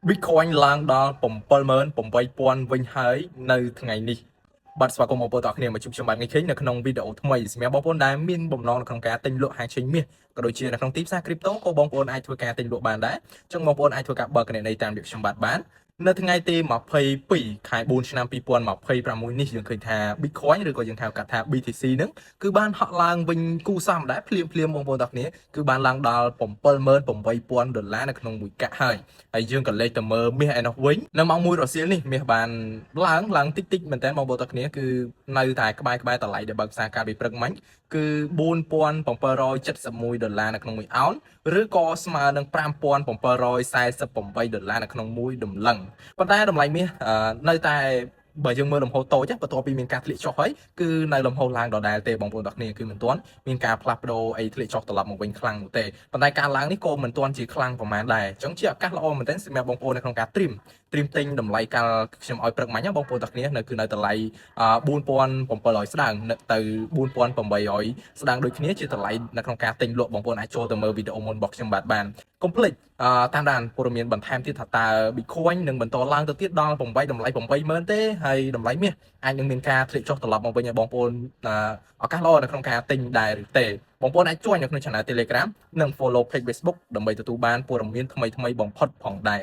Bitcoin ឡើងដល់78000វិញហើយនៅថ្ងៃនេះបាទស្វាគមន៍បងប្អូនទាំងគ្នាមកជួបខ្ញុំបាទថ្ងៃនេះនៅក្នុងវីដេអូថ្មីសម្រាប់បងប្អូនដែលមានបំណងនៅក្នុងការទិញលក់ Hatching មាសក៏ដូចជានៅក្នុងទីផ្សារ crypto ក៏បងប្អូនអាចធ្វើការទិញលក់បានដែរអញ្ចឹងបងប្អូនអាចធ្វើការបើកគណនីតាមរបៀបខ្ញុំបាទបាននៅថ្ងៃទី22ខែ4ឆ្នាំ2026នេះយើងឃើញថា Bitcoin ឬក៏យើងហៅកាត់ថា BTC ហ្នឹងគឺបានហក់ឡើងវិញគូសំដែរភ្លាមបងប្អូនទាំងគ្នាគឺបានឡើងដល់$78000នៅក្នុងមួយកាក់ហើយយើងក៏លេខទៅមើលមាសឯនោះវិញនៅម៉ោង1រសៀលនេះមាសបានឡើងតិចមែនតើបងប្អូនទាំងគ្នាគឺនៅតែក្បែរតម្លៃដែលបើកផ្សារកាលពីព្រឹកមិញគឺ$4771នៅក្នុងមួយអោនឬក៏ស្មើនឹង$5748នៅក្នុងមួយដំឡឹងប៉ុន្តែតម្លៃមាសនៅតែបើយើងមើលលំហូរតូចបន្ទាប់ពីមានការធ្លាក់ចុះហើយគឺនៅលំហូរឡើងដដែលទេបងប្អូនទាំងគ្នាគឺមិនទាន់មានការផ្លាស់ប្ដូរអីធ្លាក់ចុះត្រឡប់មកវិញខ្លាំងនោះទេប៉ុន្តែការឡើងនេះក៏មិនទាន់ជាខ្លាំងប្រហែលដែរអញ្ចឹងជាឱកាសល្អមែនទែនសម្រាប់បងប្អូននៅក្នុងការត្រៀមទិញតម្លៃកាលខ្ញុំឲ្យព្រឹកមិញបងប្អូនទាំងគ្នានៅគឺនៅតម្លៃ4700ស្ដើងទៅ4800ស្ដើងដូចគ្នាជាតម្លៃនៅក្នុងការទិញលក់បងប្អូនអាចចូលទៅមើលវីដេអូមុនរបស់ខ្ញុំបានកុំភ្លេចតាមដានព័ត៌មានបន្ថែមទៀតថាតើ Bitcoin នឹងបន្តឡើងទៅទៀតដល់តម្លៃ80000ទេហើយតម្លៃមាសអាចនឹងមានការធ្លាក់ចុះត្រឡប់មកវិញឲ្យបងប្អូនឱកាសល្អនៅក្នុងការទិញដែរឬទេបងប្អូនអាចជួយនៅក្នុង Channel Telegram និង Follow Page Facebook ដើម្បីទទួលបានព័ត៌មានថ្មីបំផុតផងដែរ